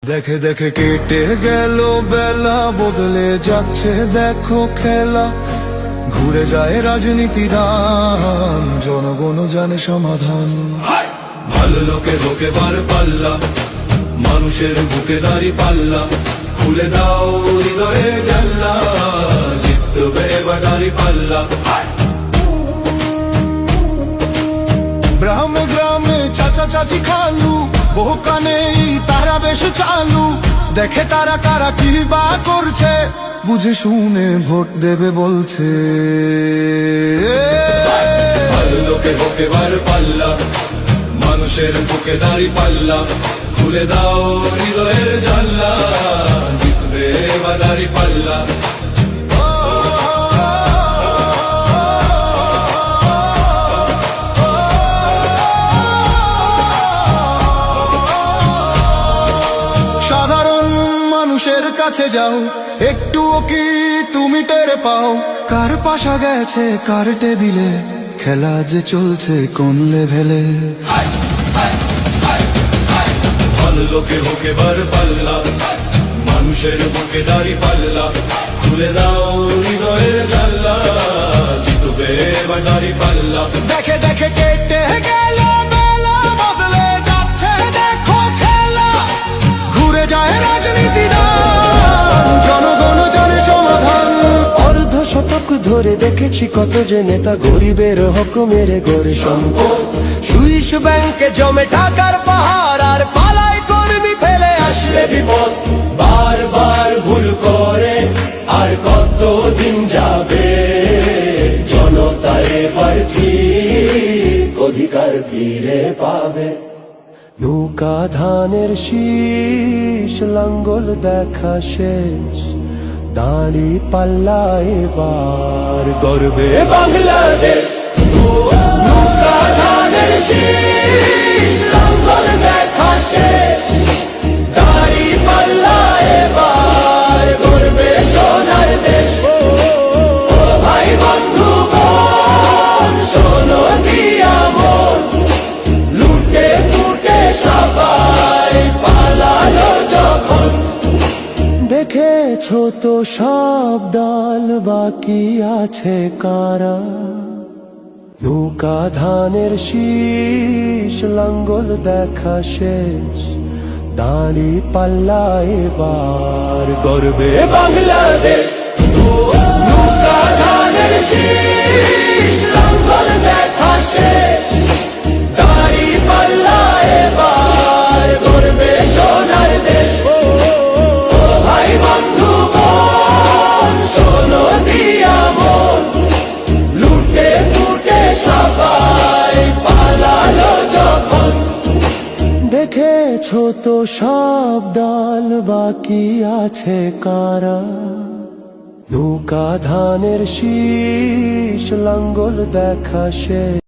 দেখে দেখে কেটে গেল বেলা, বদলে যাচ্ছে দেখো খেলা। ঘুরে যায় রাজনীতি দান, জনগণ জানে সমাধান। ভালো লোকে হোকে বার পাল্লা, মানুষের বুকে দাঁড়ি পাল্লা। খুলে দাও হৃদয়ে জানলা, জিতবে এবার দাঁড়ি পাল্লা। গ্রামে গ্রামে চাচা চাচি খালু, বহু কানে তারা বেশ চালু। দেখে তারা কারা কি বা করছে, বুঝে শুনে ভোট দেবে বলছে। ভালো লোকে হোকে বার পাল্লা, মানুষের বুকে দাঁড়ি পাল্লা। খুলে দাও হৃদয়ের জানলা, জিতবে এবার দাঁড়ি পাল্লা। সাধারণ মানুষের কাছে যাও, একটুও কি তুমি টের পাও? কার পাশা গেছে কার টেবিলে, খেলা যে চলছে কোন লেভেলে। ভালো লোকে হোকে বার পাল্লা, মানুষের বুকে দাঁড়ি পাল্লা। খুলে দাও হৃদয়ের জানলা, জিতবে এবার দাঁড়ি পাল্লা। দেখে দেখে কেটে গেল বেলা, বদলে যাচ্ছে দেখো খেলা। ঘুরে যায় রাজনীতি দান, জনগণ জানে সমাধান। অর্ধ শতক ধরে দেখেছি কত যে নেতা গরিবের হক মেরে গড়ে সম্পদ। সুইস ব্যাংকে জমে টাকার পাহাড়, আর পালায় কর্মী ফেলে আসলে বিপদ। বারবার ভুল করে আর কত দিন যাবে, জনতা এবার ঠিক অধিকার ফিরে পাবে। নৌকা ধানের শীষ, লাঙ্গল দেখা শেষ, দাঁড়ি পাল্লা এবার গর্বে বাংলাদেশ। নৌকা ধানের শীষ, লাঙ্গল দেখা শেষ, দাঁড়ি পাল্লা এবার গর্বে সোনার দেশ। ও ভাই বন্ধু বোন, শোনো দিয়া মন, লুটে পুটে সবাই পালালো যখন। দেখেছো তো সব দল, বাকি আছে কারা? নৌকা ধানের শীষ, লাঙ্গল দেখা শেষ, দাঁড়ি পাল্লা এবার গর্বে বাংলাদেশ। নৌকা ধানের শীষ, লাঙ্গল দেখা শেষ, দাঁড়ি পাল্লা এবার গর্বে সোনার দেশ। ভাই বন্ধু বোন, শোনো দিয়া মন, লুটে পুটে সবাই পালালো যখন। দেখেছো তো সব দল, বাকি আছে কারা? নৌকা ধানের শীষ, লাঙ্গল দেখা শেষ।